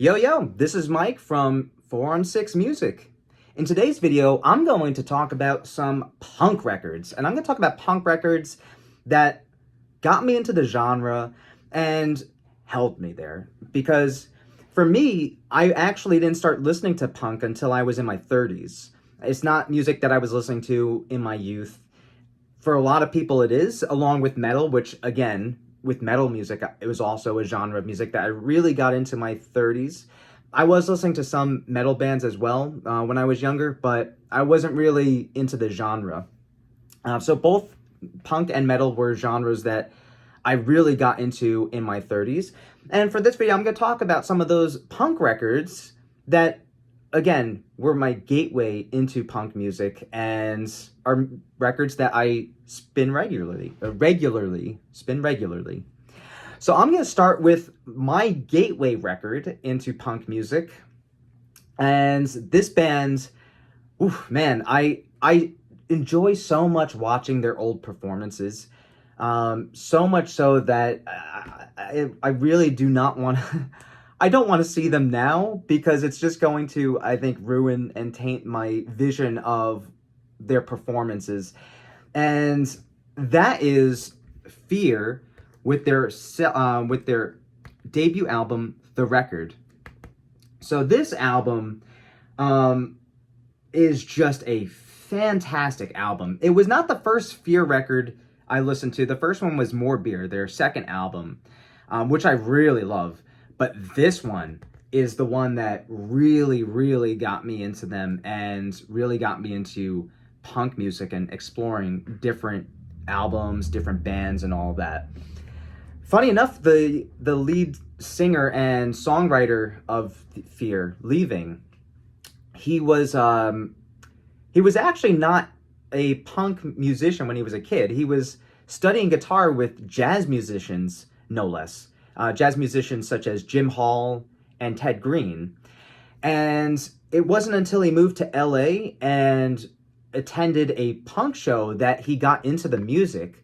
Yo, this is Mike from 4 on 6 Music. In today's video, I'm going to talk about some punk records, and I'm going to talk about punk records that got me into the genre and held me there. Because for me, I actually didn't start listening to punk until I was in my 30s. It's not music that I was listening to in my youth. For a lot of people it is, along with metal, which again, with metal music, it was also a genre of music that I really got into my 30s. I was listening to some metal bands as well when I was younger, but I wasn't really into the genre. So both punk and metal were genres that I really got into in my 30s. And for this video, I'm going to talk about some of those punk records that, again, were my gateway into punk music and are records that I spin regularly. So I'm going to start with my gateway record into punk music. And this band, man, I enjoy so much watching their old performances. So much so that I really do not want to... I don't want to see them now because it's just going to, I think, ruin and taint my vision of their performances. And that is Fear with their debut album, The Record. So this album is just a fantastic album. It was not the first Fear record I listened to. The first one was More Beer, their second album, which I really love. But this one is the one that really got me into them and really got me into punk music and exploring different albums, different bands, and all of that. Funny enough, the lead singer and songwriter of Fear, leaving, he was actually not a punk musician when he was a kid. He was studying guitar with jazz musicians, no less. Jazz musicians such as Jim Hall and Ted Green. And it wasn't until he moved to LA and attended a punk show that he got into the music,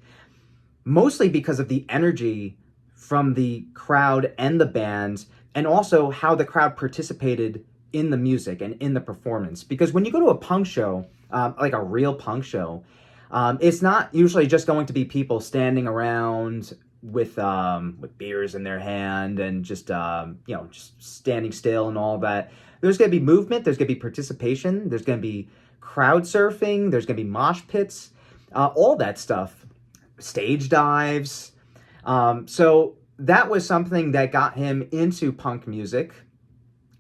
mostly because of the energy from the crowd and the band, and also how the crowd participated in the music and in the performance. Because when you go to a punk show, like a real punk show, it's not usually just going to be people standing around with beers in their hand and just just standing still and all that. There's going to be movement, there's going to be participation, there's going to be crowd surfing, there's going to be mosh pits, all that stuff, stage dives. So that was something that got him into punk music,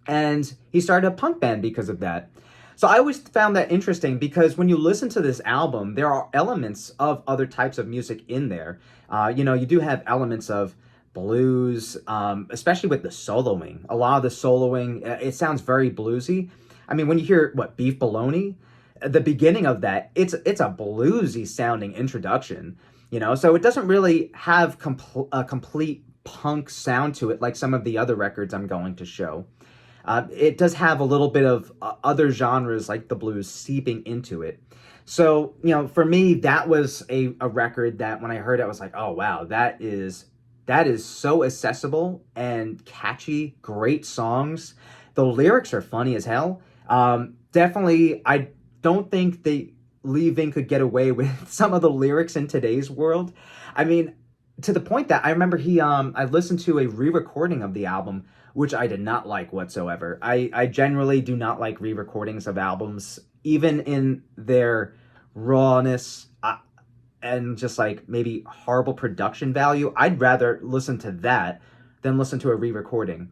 and he started a punk band because of that. So I always found that interesting because when you listen to this album, there are elements of other types of music in there. You do have elements of blues, especially with the soloing. A lot of the soloing, it sounds very bluesy. I mean, when you hear, Beef Bologna, the beginning of that, it's a bluesy sounding introduction, so it doesn't really have a complete punk sound to it like some of the other records I'm going to show. It does have a little bit of other genres like the blues seeping into it. So, for me, that was a record that when I heard it, I was like, oh, wow, that is so accessible and catchy, great songs. The lyrics are funny as hell. Definitely, I don't think Leaving could get away with some of the lyrics in today's world. I mean, to the point that I remember I listened to a re-recording of the album, which I did not like whatsoever. I generally do not like re-recordings of albums, even in their rawness and just like maybe horrible production value. I'd rather listen to that than listen to a re-recording.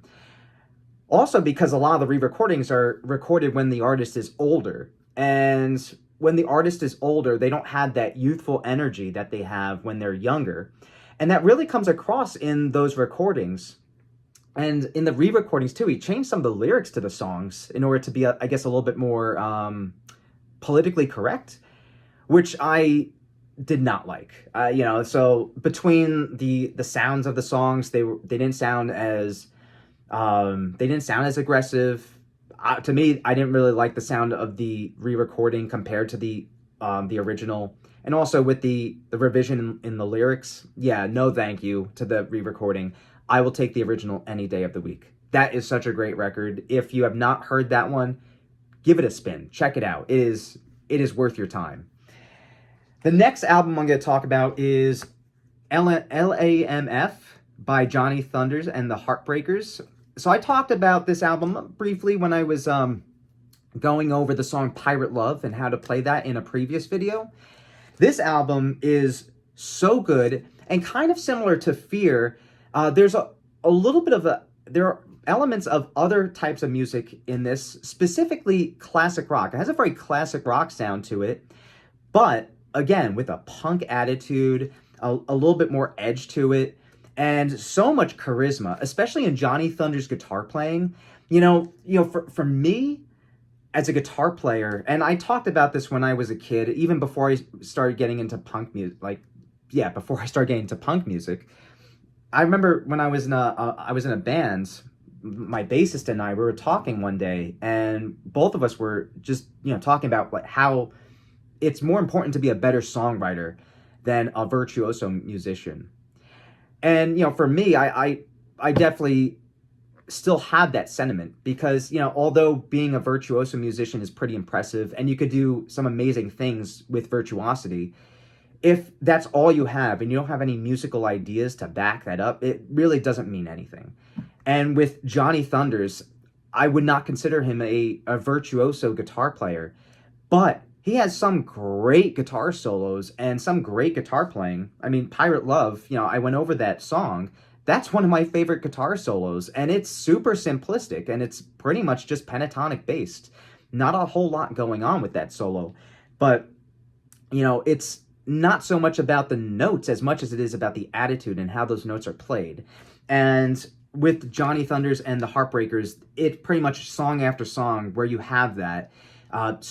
Also because a lot of the re-recordings are recorded when the artist is older. And when the artist is older, they don't have that youthful energy that they have when they're younger. And that really comes across in those recordings. And in the re-recordings, too, he changed some of the lyrics to the songs in order to be, I guess, a little bit more politically correct, which I did not like. So between the sounds of the songs, they didn't sound as aggressive. To me, I didn't really like the sound of the re-recording compared to the original. And also with the revision in the lyrics, yeah, no thank you to the re-recording. I will take the original any day of the week. that is such a great record. If you have not heard that one, give it a spin. Check it out. It is worth your time. The next album I'm going to talk about is LAMF by Johnny Thunders and the Heartbreakers. So I talked about this album briefly when I was going over the song Pirate Love and how to play that in a previous video. This album is so good and kind of similar to Fear. There's a little bit of there are elements of other types of music in this, specifically classic rock. It has a very classic rock sound to it, but again, with a punk attitude, a little bit more edge to it, and so much charisma, especially in Johnny Thunders' guitar playing. For me, as a guitar player, and I talked about this when I was a kid, even before I started getting into punk music, before I started getting into punk music, I remember when I was in a band, my bassist and I, we were talking one day, and both of us were just, talking about like how it's more important to be a better songwriter than a virtuoso musician. And, for me, I definitely still have that sentiment because, although being a virtuoso musician is pretty impressive and you could do some amazing things with virtuosity, if that's all you have and you don't have any musical ideas to back that up, it really doesn't mean anything. And with Johnny Thunders, I would not consider him a virtuoso guitar player, but he has some great guitar solos and some great guitar playing. I mean, Pirate Love, I went over that song. That's one of my favorite guitar solos, and it's super simplistic, and it's pretty much just pentatonic based. Not a whole lot going on with that solo, but, it's not so much about the notes as much as it is about the attitude and how those notes are played. And with Johnny Thunders and the Heartbreakers, it's pretty much song after song where you have that.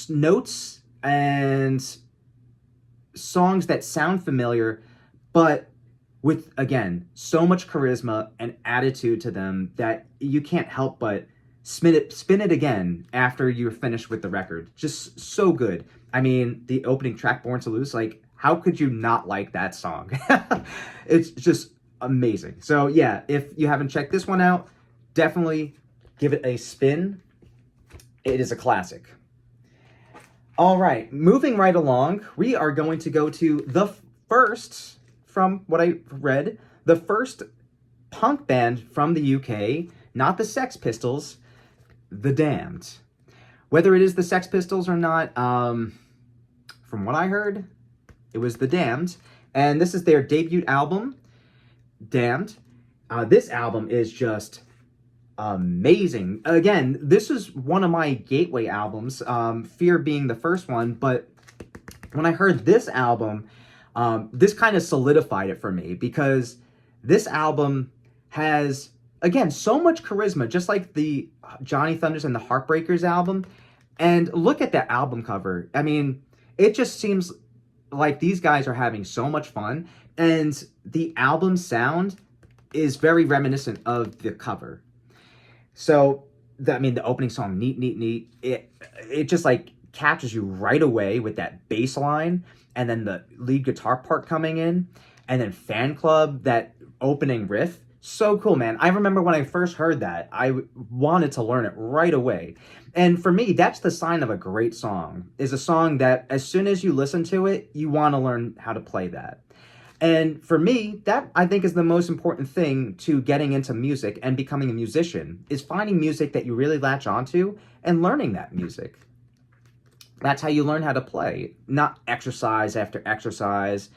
Notes and songs that sound familiar, but with, again, so much charisma and attitude to them that you can't help but spin it again after you're finished with the record. Just so good. I mean, the opening track, Born to Lose, like, how could you not like that song? It's just amazing. So yeah, if you haven't checked this one out, definitely give it a spin. It is a classic. All right, moving right along, we are going to go to the first, from what I read, the first punk band from the UK, not the Sex Pistols, The Damned. Whether it is the Sex Pistols or not, from what I heard, it was The Damned, and this is their debut album, Damned. This album is just amazing. Again, this is one of my gateway albums, Fear being the first one, but when I heard this album, this kind of solidified it for me because this album has, again, so much charisma, just like the Johnny Thunders and the Heartbreakers album. And look at that album cover. I mean, it just seems like these guys are having so much fun, and the album sound is very reminiscent of the cover. So, the opening song, Neat, Neat, Neat, it just like captures you right away with that bass line, and then the lead guitar part coming in, and then Fan Club, that opening riff. So cool, man. I remember when I first heard that, I wanted to learn it right away. And for me, that's the sign of a great song, is a song that as soon as you listen to it, you want to learn how to play that. And for me, that I think is the most important thing to getting into music and becoming a musician, is finding music that you really latch onto and learning that music. That's how you learn how to play, not exercise after exercise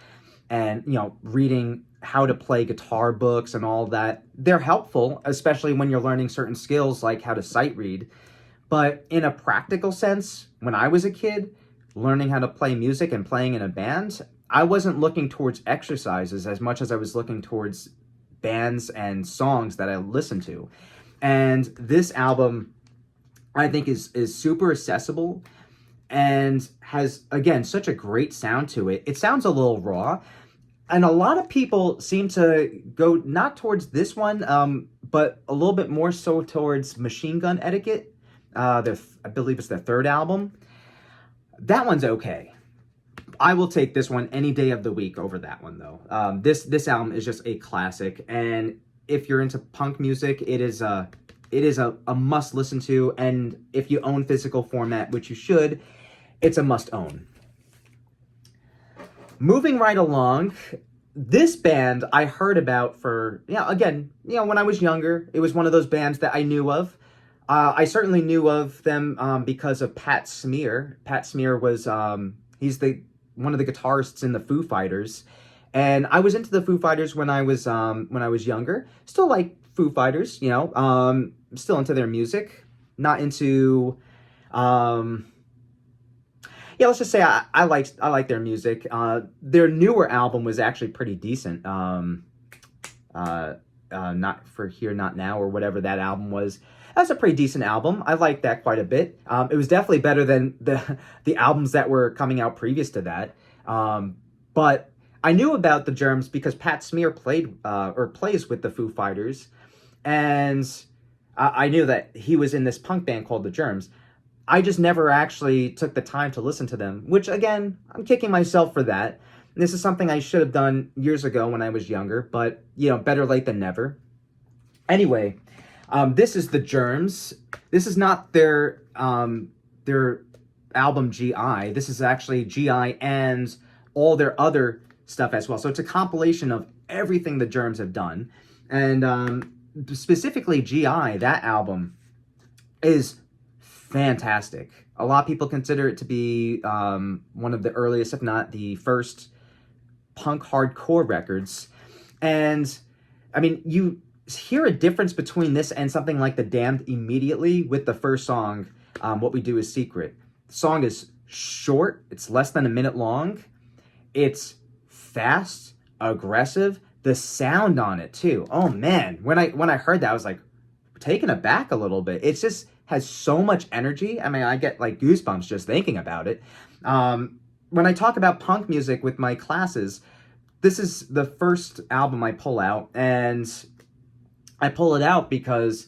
and, reading how to play guitar books and all that. They're helpful, especially when you're learning certain skills like how to sight read. But in a practical sense, when I was a kid, learning how to play music and playing in a band, I wasn't looking towards exercises as much as I was looking towards bands and songs that I listened to. And this album, I think, is super accessible and has, again, such a great sound to it. It sounds a little raw, and a lot of people seem to go not towards this one, but a little bit more so towards Machine Gun Etiquette. I believe it's their third album. That one's okay. I will take this one any day of the week over that one, though. This album is just a classic, and if you're into punk music, it is it is a must listen to, and if you own physical format, which you should, it's a must own. Moving right along, this band I heard about for, again, when I was younger. It was one of those bands that I knew of. I certainly knew of them because of Pat Smear. Pat Smear was, he's one of the guitarists in the Foo Fighters. And I was into the Foo Fighters when I was younger. Still like Foo Fighters, still into their music. Not into, let's just say I like their music. Their newer album was actually pretty decent. Not for Here, Not Now, or whatever that album was. That's a pretty decent album. I liked that quite a bit. It was definitely better than the albums that were coming out previous to that. But I knew about the Germs because Pat Smear plays with the Foo Fighters, and I knew that he was in this punk band called the Germs. I just never actually took the time to listen to them, which, again, I'm kicking myself for that. This is something I should have done years ago when I was younger, but, better late than never. Anyway, this is the Germs. This is not their album GI. This is actually GI and all their other stuff as well. So it's a compilation of everything the Germs have done. And specifically GI, that album is fantastic. A lot of people consider it to be one of the earliest, if not the first, punk hardcore records. And I mean, you hear a difference between this and something like The Damned immediately with the first song, What We Do Is Secret. The song is short. It's less than a minute long. It's fast, aggressive. The sound on it too. Oh man, when I heard that, I was like taken aback a little bit. It's just has so much energy. I mean, I get like goosebumps just thinking about it. When I talk about punk music with my classes, this is the first album I pull out, and I pull it out because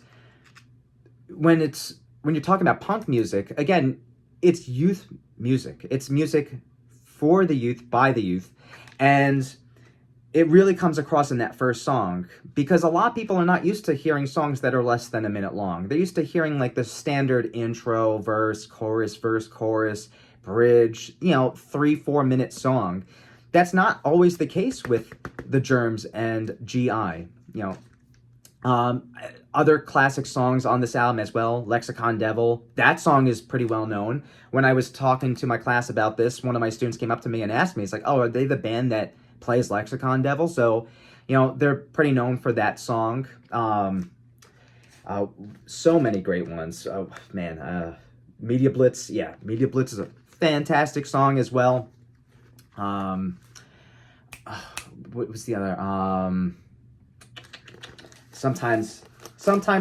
when you're talking about punk music, again, it's youth music. It's music for the youth, by the youth, and it really comes across in that first song, because a lot of people are not used to hearing songs that are less than a minute long. They're used to hearing like the standard intro, verse, chorus, bridge, 3-4 minute song. That's not always the case with the Germs and GI. Other classic songs on this album as well, Lexicon Devil. That song is pretty well known. When I was talking to my class about this, one of my students came up to me and asked me, it's like, oh, are they the band that plays Lexicon Devil? So, they're pretty known for that song. So many great ones. Oh, man. Media Blitz. Yeah, Media Blitz is a fantastic song as well. What was the other? Sometimes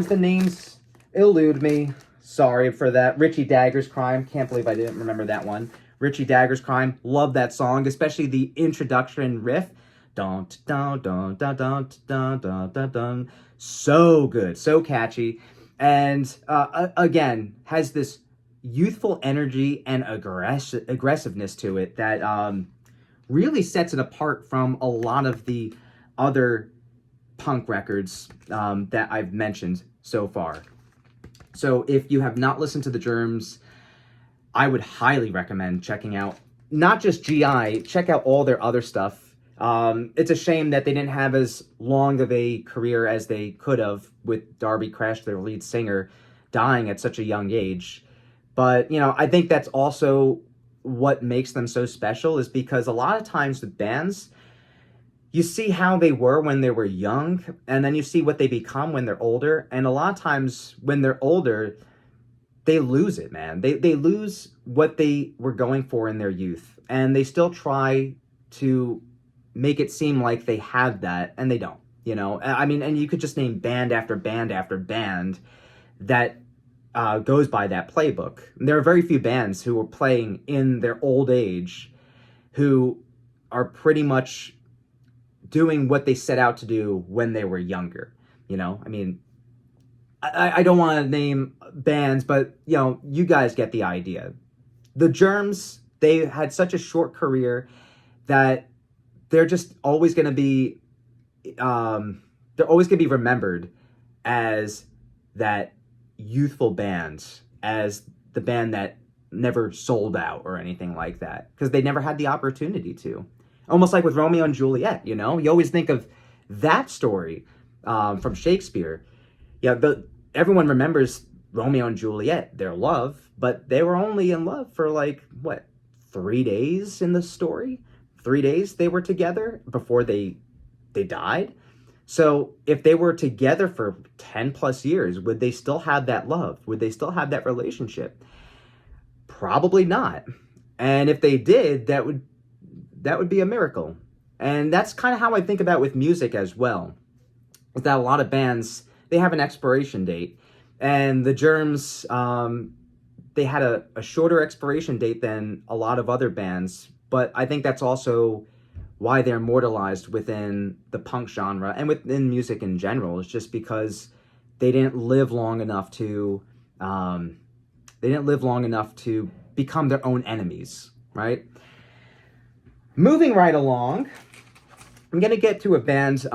the names elude me. Sorry for that. Richie Dagger's Crime. Can't believe I didn't remember that one. Richie Dagger's Crime. Love that song, especially the introduction riff. Dun dun dun dun dun dun dun dun dun. So good, so catchy, and again has this youthful energy and aggressiveness to it that really sets it apart from a lot of the other punk records that I've mentioned so far. So if you have not listened to the Germs, I would highly recommend checking out not just GI, check out all their other stuff. It's a shame that they didn't have as long of a career as they could have, with Darby Crash, their lead singer, dying at such a young age. But, I think that's also what makes them so special, is because a lot of times with bands, you see how they were when they were young, and then you see what they become when they're older. And a lot of times when they're older, they lose it, man. They lose what they were going for in their youth, and they still try to make it seem like they have that, and they don't, I mean, and you could just name band after band after band that goes by that playbook. There are very few bands who are playing in their old age who are pretty much doing what they set out to do when they were younger. I mean, I don't want to name bands, but you guys get the idea. The Germs, they had such a short career that they're just always going to be they're always going to be remembered as that youthful band as the band that never sold out or anything like that, because they never had the opportunity to. Almost like with Romeo and Juliet, you know? You always think of that story from Shakespeare. Yeah, everyone remembers Romeo and Juliet, their love, but they were only in love for like, what, 3 days in the story? 3 days they were together before they died. So if they were together for 10 plus years, would they still have that love? Would they still have that relationship? Probably not. And if they did, that would be a miracle. And that's kind of how I think about with music as well. Is that a lot of bands, they have an expiration date. And the Germs, they had a shorter expiration date than a lot of other bands. But I think that's also why they're immortalized within the punk genre and within music in general. Is just because they didn't live long enough to become their own enemies, right? Moving right along, I'm gonna get to a band.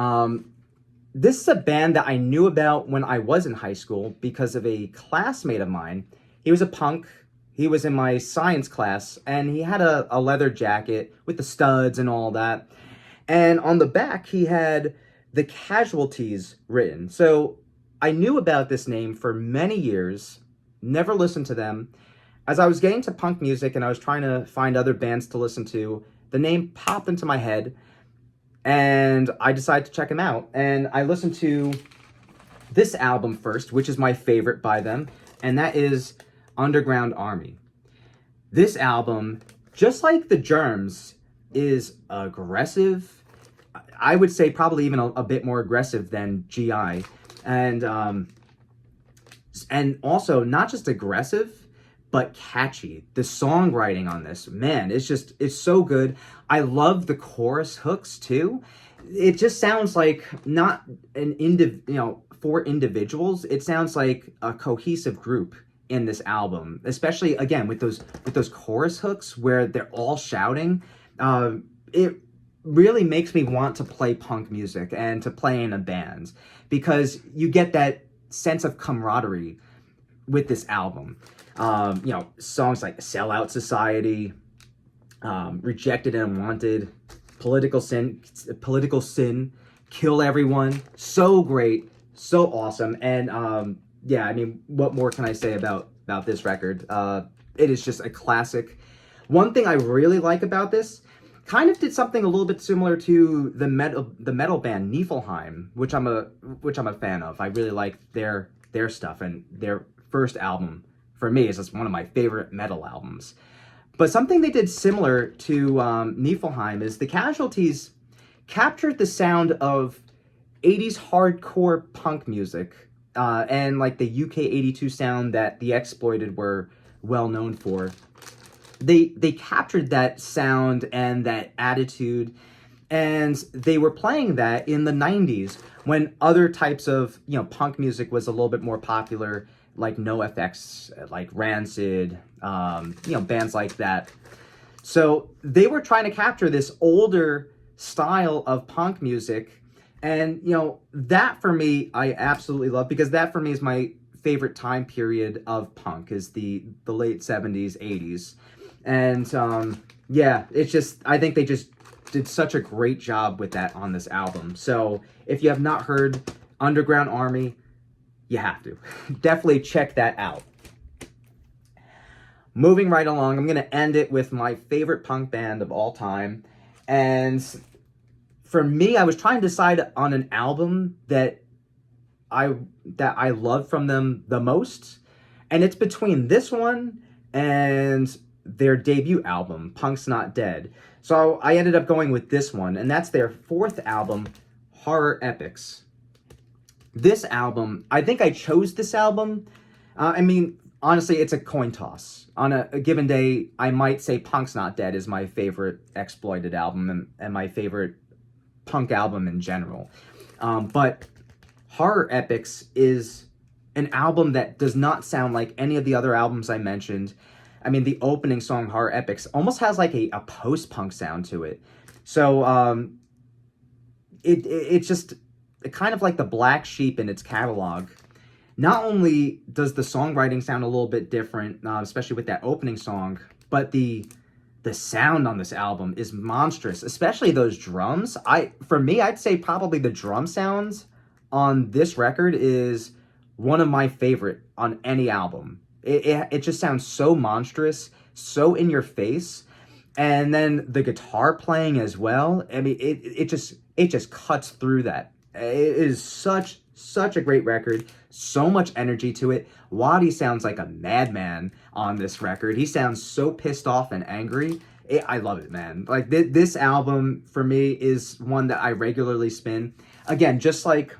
This is a band that I knew about when I was in high school because of a classmate of mine. He was a punk. He was in my science class, and he had a leather jacket with the studs and all that. And on the back, he had The Casualties written. So I knew about this name for many years, never listened to them. As I was getting to punk music and I was trying to find other bands to listen to, the name popped into my head, and I decided to check him out. And I listened to this album first, which is my favorite by them, and that is Underground Army. This album, just like the Germs, is aggressive. I would say probably even a bit more aggressive than GI. And also not just aggressive, but catchy. The songwriting on this, man, it's so good. I love the chorus hooks too. It just sounds like not for individuals. It sounds like a cohesive group in this album, especially again with those chorus hooks where they're all shouting. It really makes me want to play punk music and to play in a band, because you get that sense of camaraderie with this album. Songs like Sellout Society, Rejected and Wanted, Political Sin, Kill Everyone. So great, so awesome. And what more can I say about this record? It is just a classic. One thing I really like about this, kind of did something a little bit similar to the metal band Niflheim, which I'm a fan of. I really like their stuff, and their first album for me is just one of my favorite metal albums. But something they did similar to Niflheim is the Casualties captured the sound of 80s hardcore punk music, and like the UK 82 sound that the Exploited were well known for. They captured that sound and that attitude, and they were playing that in the 90s when other types of punk music was a little bit more popular, like NoFX, like Rancid, bands like that. So they were trying to capture this older style of punk music. And, that for me, I absolutely love, because that for me is my favorite time period of punk, is the late 70s, 80s. And, it's just, I think they just did such a great job with that on this album. So if you have not heard Underground Army, you have to. Definitely check that out. Moving right along, I'm going to end it with my favorite punk band of all time. And for me, I was trying to decide on an album that I love from them the most, and it's between this one and their debut album, Punk's Not Dead. So I ended up going with this one, and that's their fourth album, Horror Epics. This album, I think I chose this album. Honestly, it's a coin toss. On a given day, I might say Punk's Not Dead is my favorite Exploited album and my favorite punk album in general. But Horror Epics is an album that does not sound like any of the other albums I mentioned. The opening song, Horror Epics, almost has like a post-punk sound to it. So it's just kind of like the black sheep in its catalog. not only does the songwriting sound a little bit different, especially with that opening song, but the sound on this album is monstrous, especially those drums. For me, I'd say probably the drum sounds on this record is one of my favorite on any album. It just sounds so monstrous, so in your face, and then the guitar playing as well. I mean, it just cuts through that. It is such a great record, so much energy to it. Waddy sounds like a madman on this record. He sounds so pissed off and angry. I love it, man. Like this album for me is one that I regularly spin. Again, just like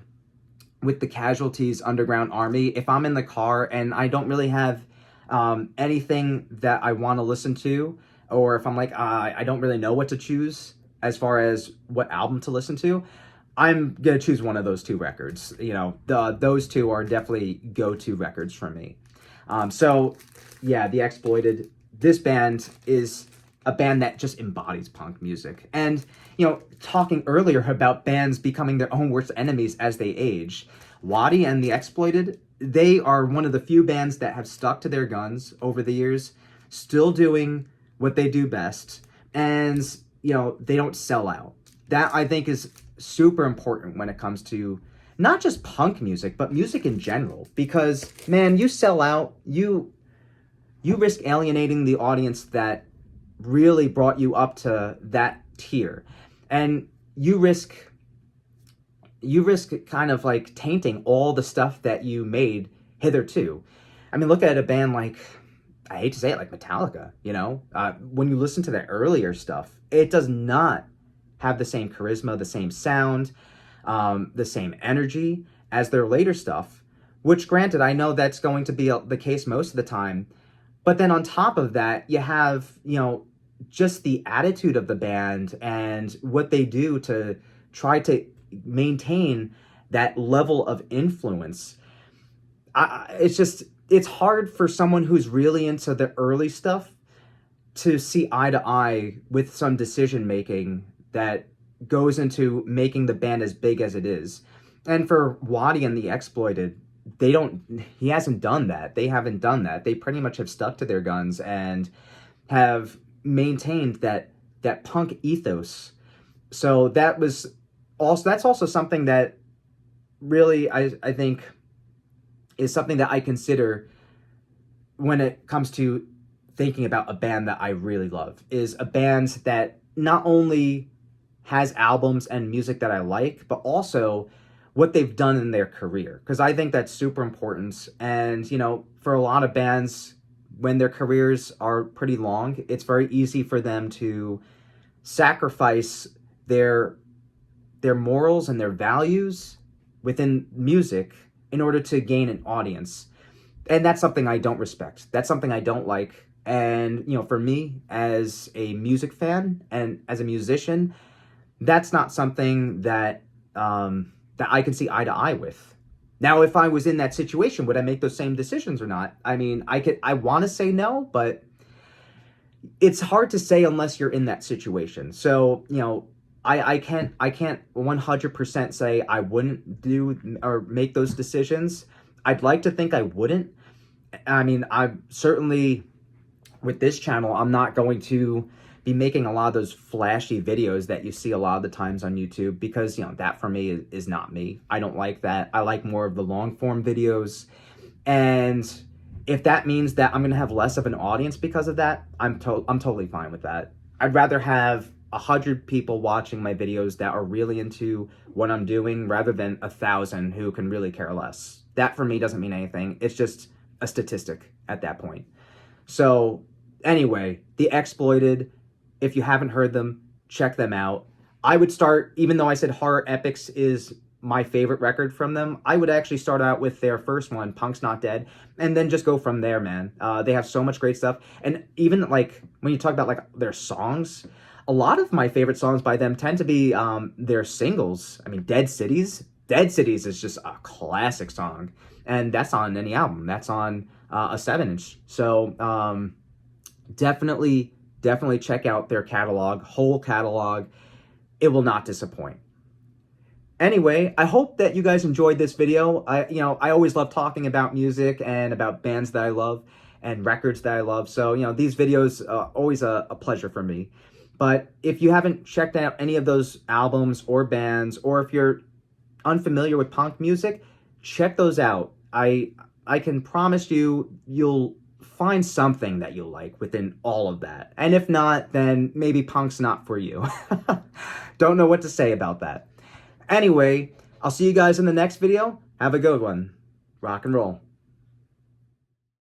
with the Casualties Underground Army, if I'm in the car and I don't really have anything that I want to listen to, or if I'm like, I don't really know what to choose as far as what album to listen to, I'm going to choose one of those two records. You know, those two are definitely go-to records for me. So, yeah, The Exploited, this band is a band that just embodies punk music. And, you know, talking earlier about bands becoming their own worst enemies as they age, Waddy and The Exploited, they are one of the few bands that have stuck to their guns over the years, still doing what they do best, and, you know, they don't sell out. That, I think, is super important when it comes to not just punk music, but music in general. Because, man, you sell out, you risk alienating the audience that really brought you up to that tier. And you risk kind of like tainting all the stuff that you made hitherto. I mean, look at a band like, I hate to say it, like Metallica, you know? When you listen to their earlier stuff, it does not have the same charisma, the same sound, the same energy as their later stuff, which, granted, I know that's going to be the case most of the time. But then on top of that, you have, you know, just the attitude of the band and what they do to try to maintain that level of influence. It's hard for someone who's really into the early stuff to see eye to eye with some decision making that goes into making the band as big as it is. And for Waddy and The Exploited, he hasn't done that. They haven't done that. They pretty much have stuck to their guns and have maintained that punk ethos. So that's also something that really I think is something that I consider when it comes to thinking about a band that I really love, is a band that not only has albums and music that I like, but also what they've done in their career. Because I think that's super important. And, you know, for a lot of bands, when their careers are pretty long, it's very easy for them to sacrifice their morals and their values within music in order to gain an audience. And that's something I don't respect. That's something I don't like. And, you know, for me, as a music fan and as a musician, that's not something that that I can see eye to eye with. Now, if I was in that situation, would I make those same decisions or not? I mean, I want to say no, but it's hard to say unless you're in that situation. So, you know, I can't 100% say I wouldn't do or make those decisions. I'd like to think I wouldn't. I mean, I'm certainly, with this channel, I'm not going to be making a lot of those flashy videos that you see a lot of the times on YouTube, because, you know, that for me is not me. I don't like that. I like more of the long form videos. And if that means that I'm going to have less of an audience because of that, I'm totally fine with that. I'd rather have 100 people watching my videos that are really into what I'm doing rather than 1,000 who can really care less. That for me doesn't mean anything. It's just a statistic at that point. So anyway, The Exploited, if you haven't heard them, check them out. I would start, even though I said Horror Epics is my favorite record from them, I would actually start out with their first one, Punk's Not Dead, and then just go from there, man. They have so much great stuff. And even like when you talk about like their songs, a lot of my favorite songs by them tend to be their singles. I mean, Dead Cities. Dead Cities is just a classic song. And that's on any album. That's on a 7-inch. So definitely check out their catalog, whole catalog. It will not disappoint. Anyway, I hope that you guys enjoyed this video. I always love talking about music and about bands that I love and records that I love. So, these videos are always a pleasure for me. But if you haven't checked out any of those albums or bands, or if you're unfamiliar with punk music, check those out. I can promise you'll find something that you'll like within all of that. And if not, then maybe punk's not for you. Don't know what to say about that. Anyway, I'll see you guys in the next video. Have a good one. Rock and roll.